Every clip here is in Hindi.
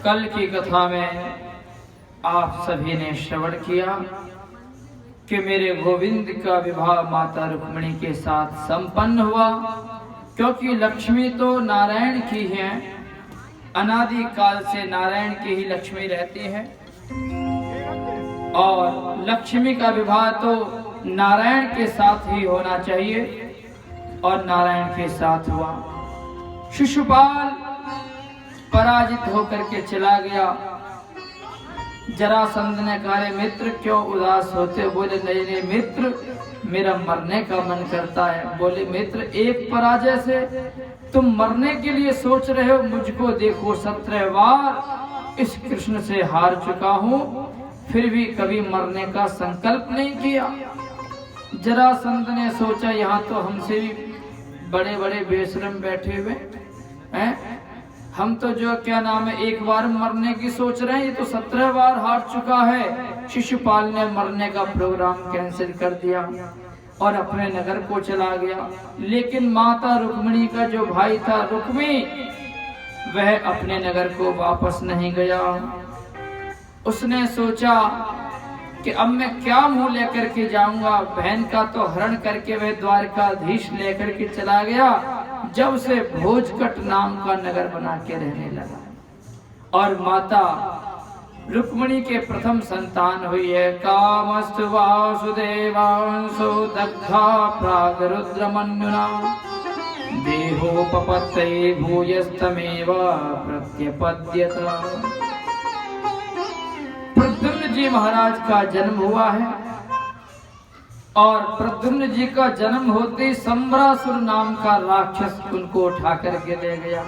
कल की कथा में आप सभी ने श्रवण किया कि मेरे गोविंद का विवाह माता रुक्मिणी के साथ संपन्न हुआ, क्योंकि लक्ष्मी तो नारायण की है, अनादि काल से नारायण की ही लक्ष्मी रहती है और लक्ष्मी का विवाह तो नारायण के साथ ही होना चाहिए और नारायण के साथ हुआ। शिशुपाल पराजित होकर के चला गया। जरासंध ने कहा, मित्र क्यों उदास होते? बोले नहीं नहीं मित्र, मेरा मरने का मन करता है। बोले मित्र, एक पराजय से तुम मरने के लिए सोच रहे हो? मुझको देखो, 17 बार इस कृष्ण से हार चुका हूँ, फिर भी कभी मरने का संकल्प नहीं किया। जरासंध ने सोचा, यहाँ तो हमसे भी बड़े बड़े बेशरम बैठे हुए हैं, हम तो जो क्या नाम है एक बार मरने की सोच रहे हैं, ये तो 17 बार हार चुका है। शिशुपाल ने मरने का प्रोग्राम कैंसिल कर दिया और अपने नगर को चला गया। लेकिन माता रुक्मिणी का जो भाई था रुक्मी, वह अपने नगर को वापस नहीं गया। उसने सोचा कि अब मैं क्या मुंह लेकर के जाऊंगा। बहन का तो हरण करके वह द्वारकाधीश लेकर के चला गया, जब से भोजकट नाम का नगर बना के रहने लगा। और माता रुक्मिणी के प्रथम संतान हुई है कामस्तु वासुदेवांशो दग्धा प्राग रुद्रमन्युना देहोपपत्तये भूयस्तमेव प्रत्यपद्यत। प्रद्युम्न जी महाराज का जन्म हुआ है और प्रद्युम्न जी का जन्म होते संबरासुर नाम का राक्षस उनको उठा करके ले गया।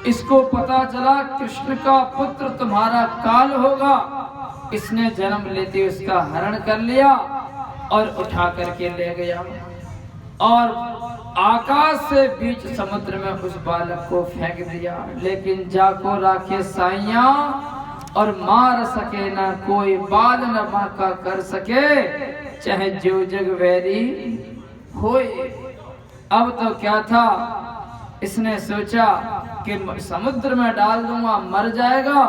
इसको पता चला कृष्ण का पुत्र तुम्हारा काल होगा, इसने जन्म लेते उसका हरण कर लिया और उठा करके ले गया और आकाश से बीच समुद्र में उस बालक को फेंक दिया। लेकिन जाको राखे साइया और मार सके ना कोई, बाल न बांका कर सके, चाहे जो जग वैरी होए। अब तो क्या था, इसने सोचा कि समुद्र में डाल दूंगा, मर जाएगा।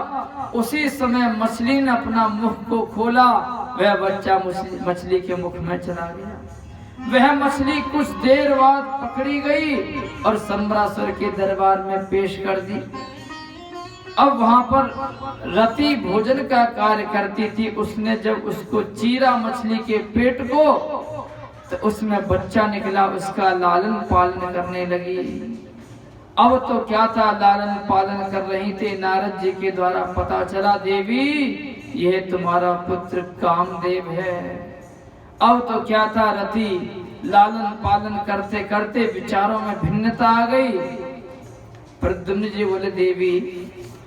उसी समय मछली ने अपना मुख को खोला, वह बच्चा मछली के मुख में चला गया। वह मछली कुछ देर बाद पकड़ी गई और संबरासुर के दरबार में पेश कर दी। अब वहां पर रति भोजन का कार्य करती थी। उसने जब उसको चीरा मछली के पेट को, तो उसमें बच्चा निकला, उसका लालन पालन करने लगी। अब तो क्या था, लालन पालन कर रही थे। नारद जी के द्वारा पता चला, देवी यह तुम्हारा पुत्र कामदेव है। अब तो क्या था, रति लालन पालन करते करते विचारों में भिन्नता आ गई। प्रद्युम्न जी बोले, देवी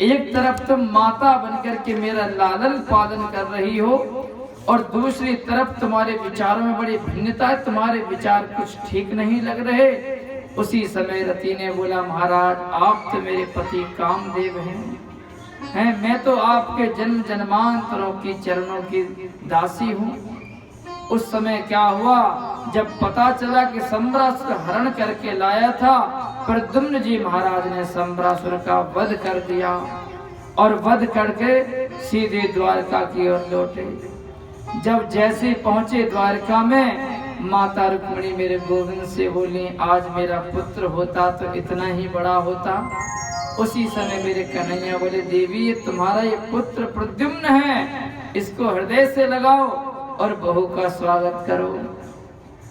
एक तरफ तुम माता बनकर के मेरा लालन पालन कर रही हो और दूसरी तरफ तुम्हारे विचारों में बड़ी भिन्नता है, तुम्हारे विचार कुछ ठीक नहीं लग रहे। उसी समय रति ने बोला, महाराज आप तो मेरे पति कामदेव हैं, मैं तो आपके जन्म जन्मांतरों की चरणों की दासी हूँ। उस समय क्या हुआ, जब पता चला कि संबरासुर हरण करके लाया था, प्रद्युम्न जी महाराज ने संबरासुर का वध कर दिया और वध करके सीधे द्वारका की ओर लौटे। जब जैसे पहुंचे द्वारका में, माता रुक्मिणी मेरे गोविंद से बोली, आज मेरा पुत्र होता तो इतना ही बड़ा होता। उसी समय मेरे कन्हैया बोले, देवी ये तुम्हारा ये पुत्र प्रद्युम्न है, इसको हृदय से लगाओ और बहू का स्वागत करो।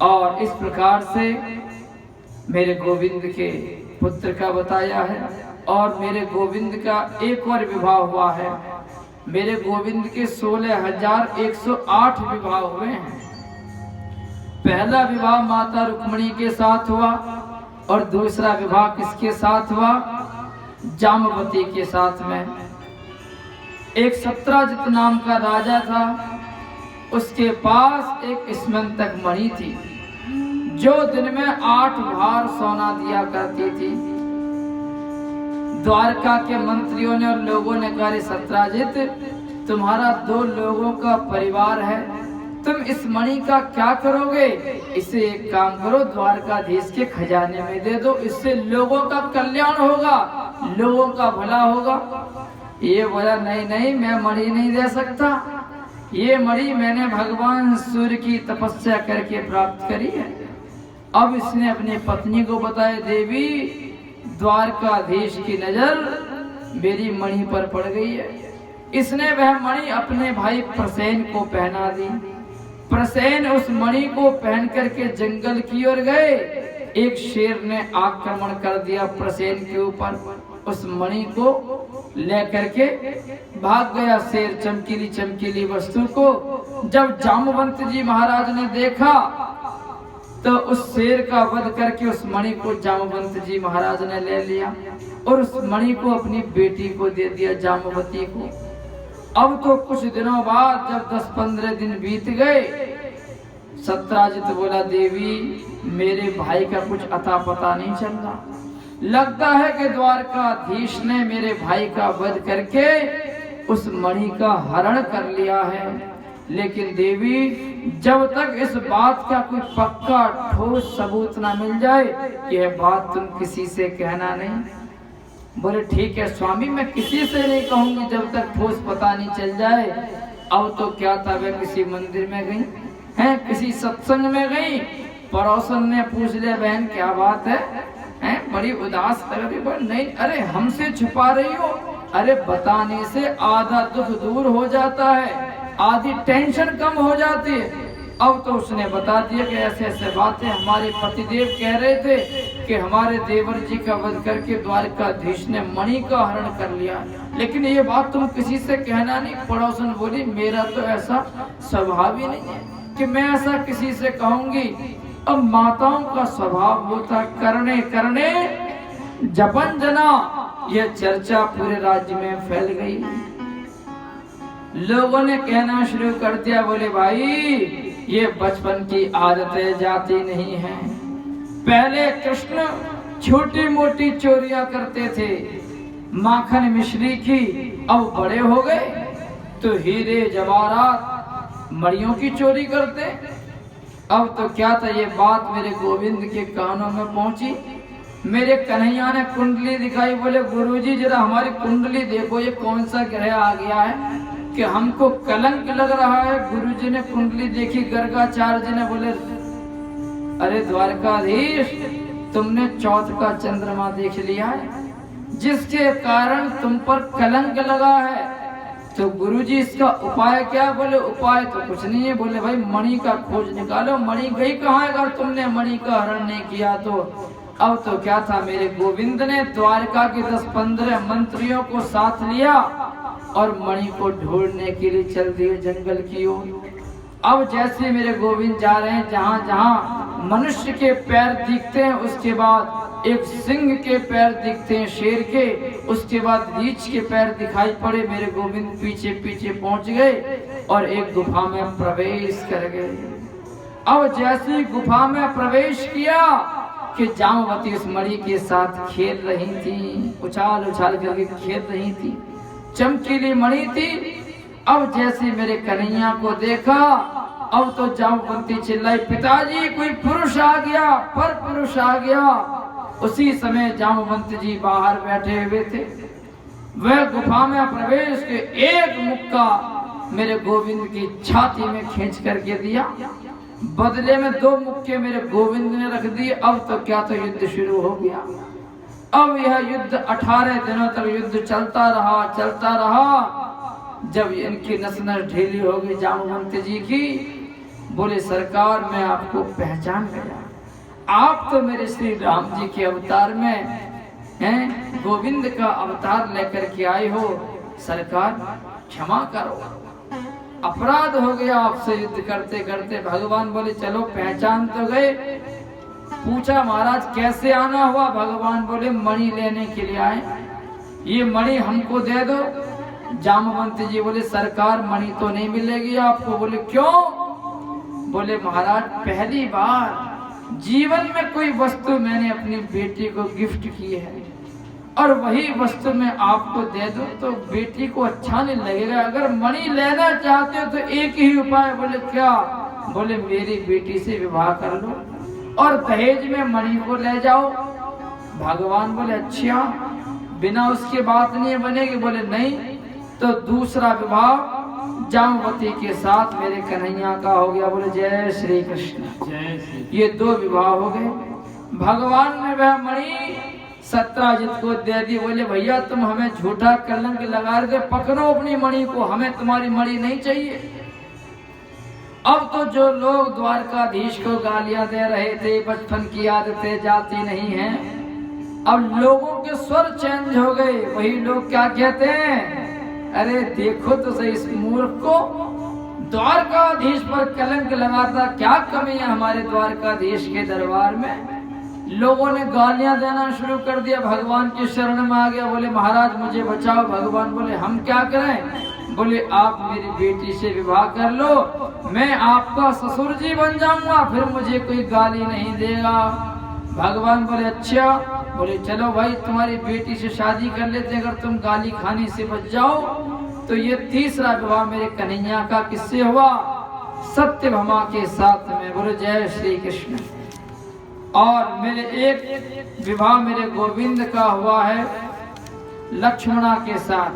और इस प्रकार से मेरे गोविंद के पुत्र का बताया है। और मेरे गोविंद का एक और विवाह हुआ है। मेरे गोविंद के 16,108 विवाह हुए हैं। पहला विवाह माता रुक्मिणी के साथ हुआ और दूसरा विवाह किसके साथ हुआ, जामवती के साथ में। एक सत्राजित नाम का राजा था, उसके पास एक स्मंतक मणि थी जो दिन में 8 भार सोना दिया करती थी। द्वारका के मंत्रियों ने और लोगों ने कहा, सत्राजित तुम्हारा 2 लोगों का परिवार है, तुम इस मणि का क्या करोगे? इसे एक काम करो, द्वारकाधीश के खजाने में दे दो, इससे लोगों का कल्याण होगा, लोगों का भला होगा। ये बोला नहीं नहीं, मैं मणि नहीं दे सकता, ये मणि मैंने भगवान सूर्य की तपस्या करके प्राप्त करी है। अब इसने अपनी पत्नी को बताया, देवी द्वारकाधीश की नजर मेरी मणि पर पड़ गई है। इसने वह मणि अपने भाई प्रसेन को पहना दी। प्रसेन उस मणि को पहन करके जंगल की ओर गए। एक शेर ने आक्रमण कर दिया प्रसेन के ऊपर, उस मणि को लेकर के भाग गया शेर चमकीली चमकीली वस्तु को। जब जामवंत जी महाराज ने देखा तो उस शेर का वध करके उस मणि को जामवंत जी महाराज ने ले लिया और उस मणि को अपनी बेटी को दे दिया, जामवती को। अब तो कुछ दिनों बाद जब 10-15 दिन बीत गए, सत्राजित बोला, देवी मेरे भाई का कुछ अता पता नहीं चल रहा, लगता है कि द्वारकाधीश ने मेरे भाई का वध करके उस मणि का हरण कर लिया है। लेकिन देवी जब तक इस बात का कोई पक्का ठोस सबूत ना मिल जाए, यह बात तुम किसी से कहना नहीं। बोले ठीक है स्वामी, मैं किसी से नहीं कहूंगी जब तक ठोस पता नहीं चल जाए। अब तो क्या था, वे किसी मंदिर में गई हैं, किसी सत्संग में गई, पड़ोसन ने पूछ लिया, बहन क्या बात है, हैं बड़ी उदास लग रही। बोले नहीं, अरे हमसे छुपा रही हो, अरे बताने से आधा दुख दूर हो जाता है, आधी टेंशन कम हो जाती है। अब तो उसने बता दिया कि ऐसे ऐसे बातें हमारे पतिदेव कह रहे थे कि हमारे देवर जी का वध करके द्वारकाधीश ने मणि का हरण कर लिया, लेकिन ये बात तुम किसी से कहना नहीं। पड़ोसन बोली, मेरा तो ऐसा स्वभाव ही नहीं है कि मैं ऐसा किसी से कहूंगी। अब माताओं का स्वभाव होता करने करने जपन जना, यह चर्चा पूरे राज्य में फैल गई। लोगों ने कहना शुरू कर दिया, बोले भाई ये बचपन की आदतें जाती नहीं हैं। पहले कृष्ण छोटी मोटी चोरियां करते थे, माखन मिश्री की, अब बड़े हो गए तो हीरे जवाहरात मणियों की चोरी करते। अब तो क्या था, ये बात मेरे गोविंद के कानों में पहुंची। मेरे कन्हैया ने कुंडली दिखाई, बोले गुरुजी जरा हमारी कुंडली देखो, ये कौन सा ग्रह आ गया है कि हमको कलंक लग रहा है। गुरुजी ने कुंडली देखी, गर्गाचार्य जी ने बोले, अरे द्वारकाधीश तुमने चौथ का चंद्रमा देख लिया है, जिसके कारण तुम पर कलंक लगा है। तो गुरुजी इसका उपाय क्या? बोले उपाय तो कुछ नहीं है। बोले भाई मणि का खोज निकालो, मणि गई कहाँ है अगर तुमने मणि का हरण नहीं किया तो। अब तो क्या था, मेरे गोविंद ने द्वारका के 10-15 मंत्रियों को साथ लिया और मणि को ढूंढने के लिए चल दिए जंगल की ओर। अब जैसे मेरे गोविंद जा रहे हैं, जहां जहां मनुष्य के पैर दिखते हैं, उसके बाद एक सिंह के पैर दिखते हैं, शेर के, उसके बाद रीछ के पैर दिखाई पड़े। मेरे गोविंद पीछे पीछे पहुंच गए और एक गुफा में प्रवेश कर गए। अब जैसे गुफा में प्रवेश किया कि जामवती उस मणि के साथ खेल रही थी, उछाल उछाल करके खेल रही थी, चमकीली मणि थी। अब जैसे मेरे कन्हैया को देखा, अब तो जामवती चिल्लाई, पिताजी कोई पुरुष आ गया, पर पुरुष आ गया। उसी समय जामवंत जी बाहर बैठे हुए थे। वह गुफा में प्रवेश के एक मुक्का मेरे गोविंद की छाती में खींच करके दिया, बदले में 2 मुक्के मेरे गोविंद ने रख दिए। अब तो क्या, तो युद्ध शुरू हो गया। अब यह युद्ध 18 दिनों तक युद्ध चलता रहा। जब इनकी नस ढीली हो गई जामवंत जी की, बोले सरकार मैं आपको पहचान गया, आप तो मेरे श्री राम जी के अवतार में हैं, गोविंद का अवतार लेकर के आए हो, सरकार क्षमा करो, अपराध हो गया आपसे युद्ध करते करते। भगवान बोले चलो पहचान तो गए। पूछा महाराज कैसे आना हुआ? भगवान बोले मणि लेने के लिए आए, ये मणि हमको दे दो। जामवंत जी बोले सरकार मणि तो नहीं मिलेगी आपको। बोले क्यों? बोले महाराज पहली बार जीवन में कोई वस्तु मैंने अपनी बेटी को गिफ्ट की है और वही वस्तु मैं आपको दे दूं तो बेटी को अच्छा नहीं लगेगा। अगर मणि लेना चाहते हो तो एक ही उपाय। बोले क्या? बोले मेरी बेटी से विवाह कर लो और दहेज में मणि को ले जाओ। भगवान बोले अच्छा, बिना उसके बात नहीं बनेगी? बोले नहीं, तो दूसरा विवाह जामवती के साथ मेरे कन्हैया का हो गया। बोले जय श्री कृष्ण। जय श्री। ये 2 विवाह हो गए। भगवान ने वह मणि सत्राजित को दे दी। बोले भैया तुम हमें झूठा कलंक लगा रहे थे, पकड़ो अपनी मणि को, हमें तुम्हारी मणि नहीं चाहिए। अब तो जो लोग द्वारकाधीश को गालियां दे रहे थे, बचपन की आदतें जाती नहीं है, अब लोगों के स्वर चेंज हो गए। वही लोग क्या कहते हैं, अरे देखो तो सही इस मूर्ख को, द्वारकाधीश पर कलंक लगाता, क्या कमी है हमारे द्वारकाधीश के दरबार में। लोगों ने गालियां देना शुरू कर दिया। भगवान की शरण में आ गया। बोले महाराज मुझे बचाओ। भगवान बोले हम क्या करें। बोले आप मेरी बेटी से विवाह कर लो, मैं आपका ससुर जी बन जाऊंगा, फिर मुझे कोई गाली नहीं देगा। भगवान बोले अच्छा। बोले चलो भाई तुम्हारी बेटी से शादी कर लेते, अगर तुम गाली खाने से बच जाओ। तो ये तीसरा विवाह मेरे कन्हैया का किससे हुआ, सत्यभामा के साथ में। बोले जय श्री कृष्ण। और मेरे एक विवाह मेरे गोविंद का हुआ है लक्ष्मणा के साथ,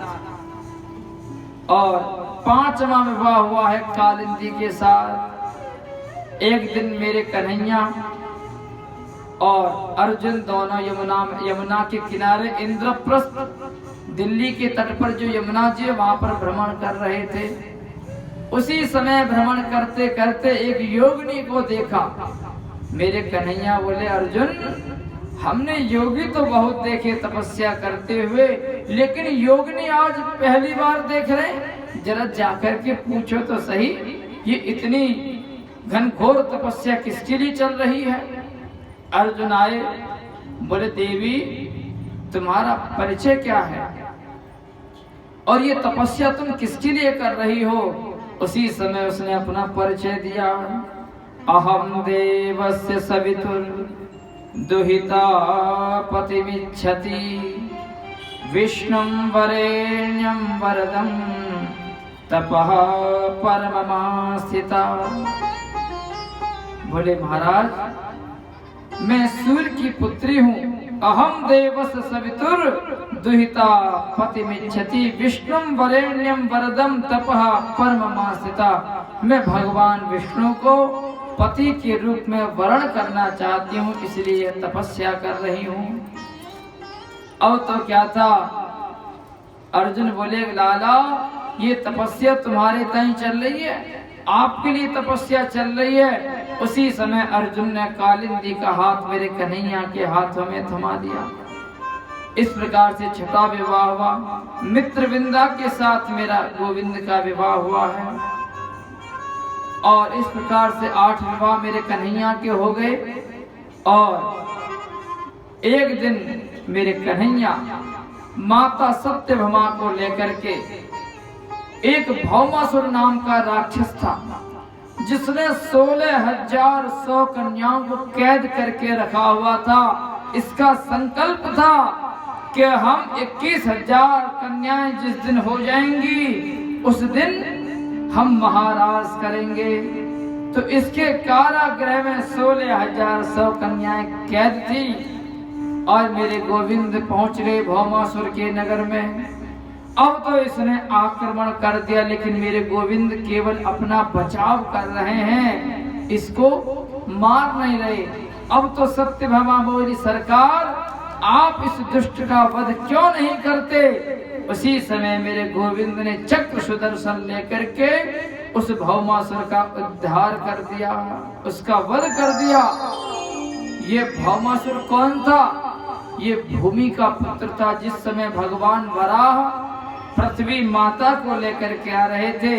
और 5वां विवाह हुआ है कालिंदी के साथ। एक दिन मेरे कन्हैया और अर्जुन दोनों यमुना के किनारे इंद्रप्रस्थ दिल्ली के तट पर जो यमुना जी वहां पर भ्रमण कर रहे थे। उसी समय भ्रमण करते करते एक योगिनी को देखा। मेरे कन्हैया बोले अर्जुन हमने योगी तो बहुत देखे तपस्या करते हुए, लेकिन योगिनी आज पहली बार देख रहे, जरा जाकर के पूछो तो सही ये इतनी घनघोर तपस्या किसके लिए चल रही है। अर्जुन आए। बोले देवी तुम्हारा परिचय क्या है और ये तपस्या तुम किसके लिए कर रही हो। उसी समय उसने अपना परिचय दिया। अहम देवस्य सवितुर दुहिता पतिमिच्छति विष्णुं वरेण्यं वरदं तपः परममास्थिता। बोले महाराज मैं सूर्य की पुत्री हूँ। अहम देवस्य सवितुर दुहिता पतिमिच्छति विष्णुं वरेण्यं वरदं तपः परममास्थिता। मैं भगवान विष्णु को पति के रूप में वर्ण करना चाहती हूँ, इसलिए तपस्या कर रही हूँ। अब तो क्या था, अर्जुन बोले लाला ये तपस्या तुम्हारे ताई चल रही है, आपके लिए तपस्या चल रही है। उसी समय अर्जुन ने कालिंदी का हाथ मेरे कन्हैया के हाथों में थमा दिया। इस प्रकार से 6वां विवाह हुआ। मित्रविंदा के साथ मेरा गोविंद का विवाह हुआ है। और इस प्रकार से 8 विवाह मेरे कन्हैया के हो गए। और एक दिन मेरे कन्हैया माता सत्यभामा को लेकर के, एक भौमासुर नाम का राक्षस था जिसने 16,100 कन्याओं को कैद करके रखा हुआ था। इसका संकल्प था कि हम 21,000 कन्याएं जिस दिन हो जाएंगी उस दिन हम महाराज करेंगे। तो इसके कारागृह में 16,100 कन्याएं कैद थी। और मेरे गोविंद पहुंच गए भौमासुर के नगर में। अब तो इसने आक्रमण कर दिया, लेकिन मेरे गोविंद केवल अपना बचाव कर रहे हैं, इसको मार नहीं रहे। अब तो सत्यभामा बोली सरकार आप इस दुष्ट का वध क्यों नहीं करते। उसी समय मेरे गोविंद ने चक्र सुदर्शन लेकर के उस भौमासुर का उद्धार कर दिया, उसका वध कर दिया। ये भौमासुर कौन था, ये भूमि का पुत्र था। जिस समय भगवान वराह पृथ्वी माता को लेकर के आ रहे थे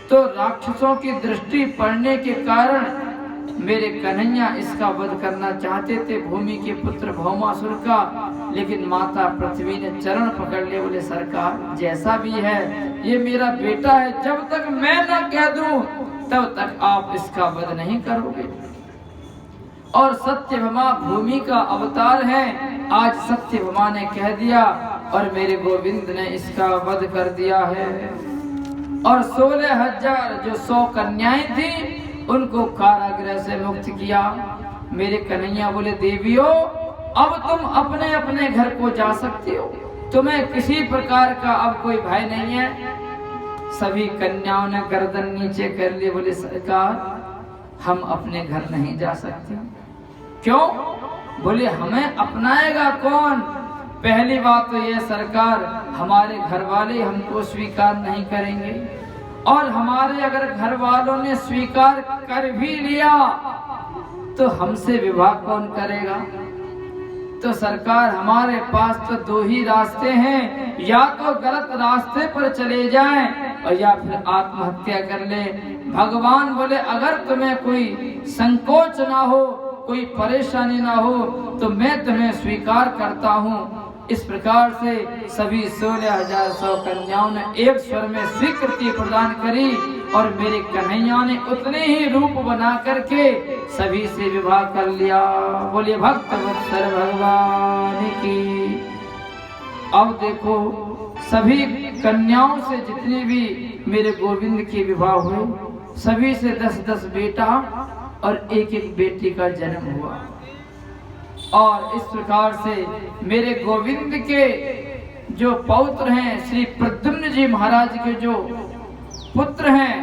तो राक्षसों की दृष्टि पड़ने के कारण मेरे कन्हैया इसका वध करना चाहते थे, भूमि के पुत्र भौमासुर का। लेकिन माता पृथ्वी ने चरण पकड़ लिए, बोले सरकार जैसा भी है ये मेरा बेटा है, जब तक मैं न कह दूं तब तक आप इसका वध नहीं करोगे। और सत्यभामा भूमि का अवतार है। आज सत्यभामा ने कह दिया और मेरे गोविंद ने इसका वध कर दिया है। और 16,000 जो 100 कन्याएं थी उनको कारागृह से मुक्त किया। मेरे कन्हैया बोले देवियों अब तुम अपने अपने घर को जा सकती हो। तुम्हें किसी प्रकार का अब कोई भय नहीं है। सभी कन्याओं ने गर्दन नीचे कर ली, बोले सरकार हम अपने घर नहीं जा सकते। क्यों? बोले हमें अपनाएगा कौन? पहली बात तो ये सरकार, हमारे घर वाले हमको स्वीकार नहीं करेंगे, और हमारे अगर घर वालों ने स्वीकार कर भी लिया तो हमसे विवाह कौन करेगा? तो सरकार हमारे पास तो दो ही रास्ते हैं, या तो गलत रास्ते पर चले जाएं और या फिर आत्महत्या कर ले। भगवान बोले अगर तुम्हें कोई संकोच ना हो, कोई परेशानी ना हो, तो मैं तुम्हें स्वीकार करता हूँ। इस प्रकार से सभी 16,100 कन्याओं ने एक स्वर में स्वीकृति प्रदान करी, और मेरे कन्हैया ने उतने ही रूप बना करके सभी से विवाह कर लिया। बोलिए भक्त वत्सल भगवान की। अब देखो सभी कन्याओं से जितने भी मेरे गोविंद के विवाह हुए, सभी से 10-10 बेटा और 1-1 बेटी का जन्म हुआ। और इस प्रकार से मेरे गोविंद के जो पौत्र हैं, श्री प्रद्युम्न जी महाराज के जो पुत्र हैं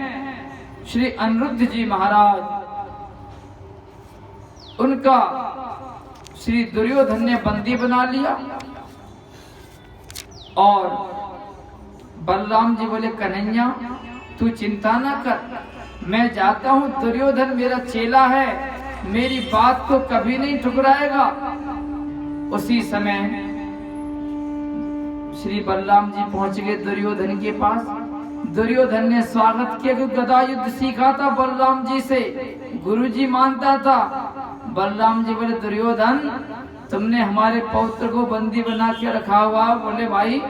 श्री अनिरुद्ध जी महाराज, उनका श्री दुर्योधन ने बंदी बना लिया। और बलराम जी बोले कन्हैया तू चिंता ना कर, मैं जाता हूँ, दुर्योधन मेरा चेला है, मेरी बात को कभी नहीं ठुकराएगा। उसी समय श्री बलराम जी पहुंच गए दुर्योधन के पास। दुर्योधन ने स्वागत किया कि गदा युद्ध सीखा था बलराम जी से, गुरुजी मानता था। बलराम जी बोले दुर्योधन तुमने हमारे पौत्र को बंदी बना के रखा हुआ। बोले भाई,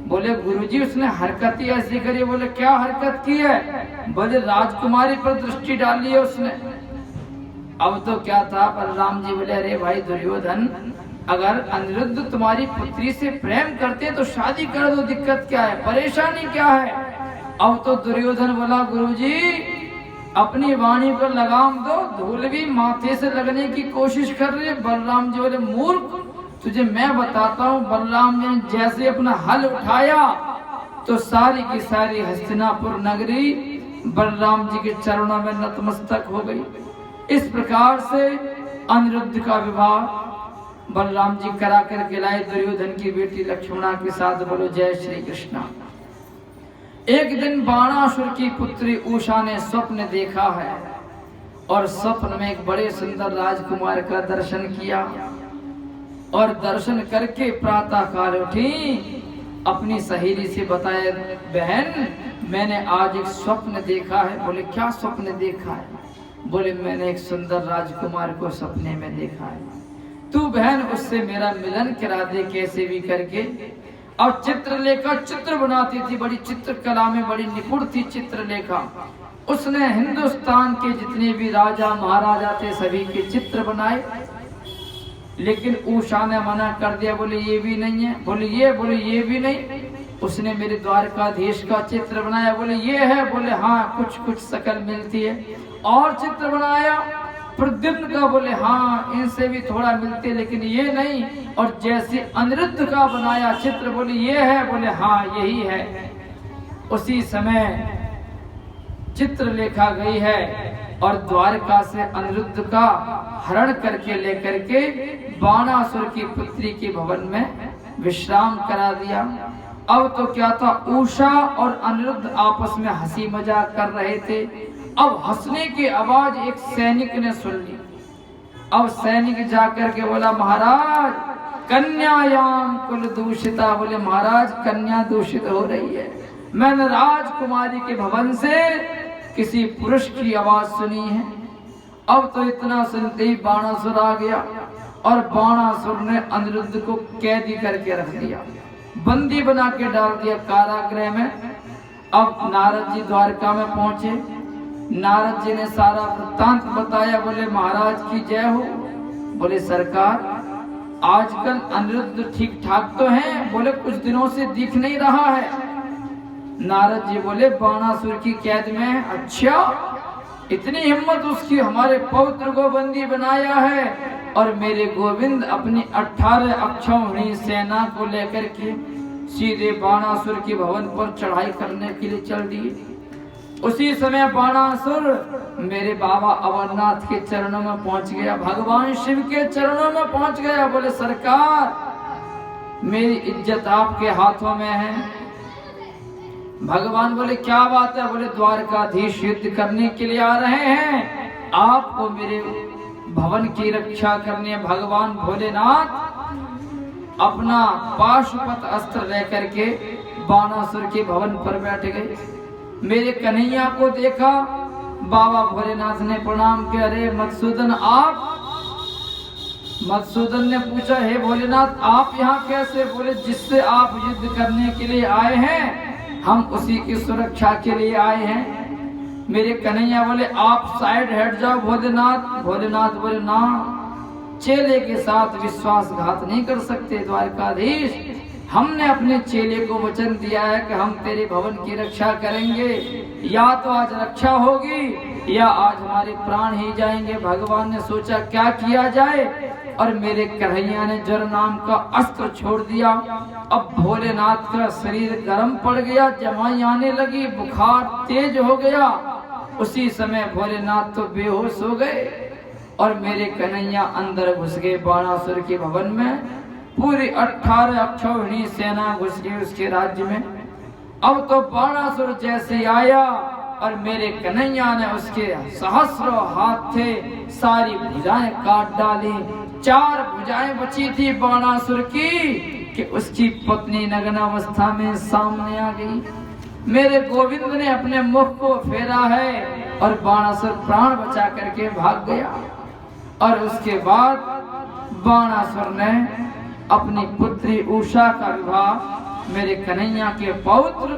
बोले गुरुजी उसने हरकत ही ऐसी करी। बोले क्या हरकत की है? बोले राजकुमारी पर दृष्टि डाली है उसने। अब तो क्या था, बलराम जी बोले अरे भाई दुर्योधन, अगर अनिरुद्ध तुम्हारी पुत्री से प्रेम करते तो शादी कर दो, दिक्कत क्या है, परेशानी क्या है? अब तो दुर्योधन बोला गुरुजी अपनी वाणी पर लगाम दो, धूल भी माथे से लगने की कोशिश कर रही है। बलराम जी बोले मूर्ख, तुझे मैं बताता हूँ। बलराम ने जैसे अपना हल उठाया तो सारी की सारी हस्तिनापुर नगरी बलराम जी के चरणों में नतमस्तक हो गई। इस प्रकार से अनिरुद्ध का विवाह बलराम जी करा कर के लाए दुर्योधन की बेटी लक्ष्मणा के साथ। बोलो जय श्री कृष्णा। एक दिन बाणासुर की पुत्री उषा ने स्वप्न देखा है, और स्वप्न में एक बड़े सुंदर राजकुमार का दर्शन किया, और दर्शन करके प्रातः काल उठी, अपनी सहेली से बताया बहन मैंने आज एक स्वप्न देखा है। बोले क्या स्वप्न देखा है? बोले मैंने एक सुंदर राजकुमार को सपने में देखा है, तू बहन उससे मेरा मिलन करा दे कैसे भी करके। और चित्रलेखा चित्र बनाती थी, बड़ी चित्रकला में बड़ी निपुण थी चित्रलेखा। उसने हिंदुस्तान के जितने भी राजा महाराजा थे सभी के चित्र बनाए, लेकिन उषा ने मना कर दिया। बोले ये भी नहीं है, बोले ये भी नहीं। उसने मेरे द्वारकाधीश का चित्र बनाया। बोले ये है, बोले हाँ कुछ कुछ शकल मिलती है। और चित्र बनाया प्रद्युम्न का, बोले हाँ इनसे भी थोड़ा मिलते लेकिन ये नहीं। और जैसे अनिरुद्ध का बनाया चित्र, बोले ये है, बोले हाँ यही है। उसी समय चित्रलेखा गई है और द्वारका से अनिरुद्ध का हरण करके लेकर के बाणासुर की पुत्री के भवन में विश्राम करा दिया। अब तो क्या था, उषा और अनिरुद्ध आपस में हंसी मजाक कर रहे थे। अब हंसने की आवाज एक सैनिक ने सुन ली। अब सैनिक जाकर के बोला महाराज कन्यायाम कुल दूषिता। बोले महाराज कन्या दूषित हो रही है, मैंने राजकुमारी के भवन से किसी पुरुष की आवाज सुनी है। अब तो इतना सुनते ही बाणासुर आ गया, और बाणासुर ने अनिरुद्ध को कैदी करके रख दिया, बंदी बना के डाल दिया कारागृह में। अब नारद जी द्वारका में पहुंचे। नारद जी ने सारा वृत्तांत बताया। बोले महाराज की जय हो। बोले सरकार आजकल अनिरुद्ध ठीक ठाक तो हैं? बोले कुछ दिनों से दिख नहीं रहा है। नारद जी बोले बाणासुर की कैद में। अच्छा, इतनी हिम्मत उसकी, हमारे पौत्र को बंदी बनाया है। और मेरे गोविंद अपनी 18 अक्षौहिणी सेना को लेकर के सीधे बाणासुर के भवन पर चढ़ाई करने के लिए चल दिए। उसी समय बाणासुर मेरे बाबा अमरनाथ के चरणों में पहुंच गया, भगवान शिव के चरणों में पहुंच गया। बोले सरकार मेरी इज्जत आपके हाथों में है। भगवान बोले क्या बात है? बोले द्वारकाधीश युद्ध करने के लिए आ रहे हैं, आपको मेरे भवन की रक्षा करने। भगवान भोलेनाथ अपना पाशुपत अस्त्र लेकर के बाणासुर के भवन पर बैठ गए। मेरे कन्हैया को देखा, बाबा भोलेनाथ ने प्रणाम किया। अरे मधुसूदन आप? मधुसूदन ने पूछा हे भोलेनाथ आप यहाँ कैसे? बोले जिससे आप युद्ध करने के लिए आए हैं हम उसी की सुरक्षा के लिए आए हैं। मेरे कन्हैया बोले आप साइड हट जाओ भोलेनाथ। भोलेनाथ बोले ना, चेले के साथ विश्वासघात नहीं कर सकते द्वारकाधीश। हमने अपने चेले को वचन दिया है कि हम तेरे भवन की रक्षा करेंगे, या तो आज रक्षा होगी या आज हमारे प्राण ही जाएंगे। भगवान ने सोचा क्या किया जाए, और मेरे कन्हैया ने जर नाम का अस्त्र छोड़ दिया। अब भोलेनाथ का शरीर गर्म पड़ गया, जमाई आने लगी, बुखार तेज हो गया। उसी समय भोलेनाथ तो बेहोश हो गए और मेरे कन्हैया अंदर घुस गए बाणासुर के भवन में। पूरी 18 अक्षौहिणी सेना घुस गई उसके राज्य में। अब तो बाणासुर जैसे आया और मेरे कन्हैया ने उसके सहस्रों हाथ थे, सारी भुजाएं काट डाली। 4 भुजाएं बची थी बाणासुर की कि उसकी पत्नी नग्न अवस्था में सामने आ गई। मेरे गोविंद ने अपने मुख को फेरा है और बाणासुर प्राण बचा करके भाग गया। और उसके बाद बाणासुर ने अपनी पुत्री उषा का विवाह मेरे कन्हैया के पौत्र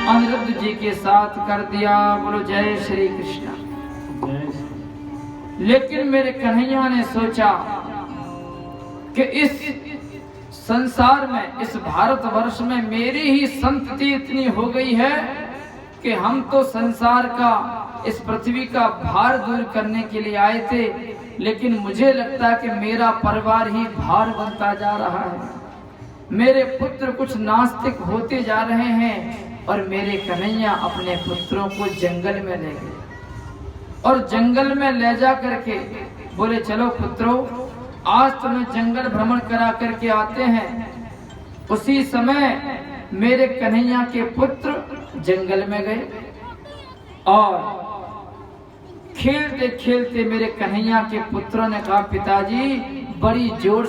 अनिरुद्ध जी के साथ कर दिया। बोलो जय श्री कृष्ण। लेकिन मेरे कन्हैया ने सोचा कि इस संसार में, इस भारतवर्ष में मेरी ही संतति इतनी हो गई है कि हम तो संसार का, इस पृथ्वी का भार दूर करने के लिए आए थे, लेकिन मुझे लगता है कि मेरा परिवार ही भार बनता जा रहा है। मेरे पुत्र कुछ नास्तिक होते जा रहे हैं। और मेरे कन्हैया अपने पुत्रों को जंगल में ले गए और जंगल में ले जा करके बोले चलो पुत्रों आज तुम्हें जंगल भ्रमण करा करके आते हैं। उसी समय मेरे कन्हैया के पुत्र जंगल में गए और खेलते खेलते मेरे कन्हैया के पुत्रों ने कहा पिताजी बड़ी जोर से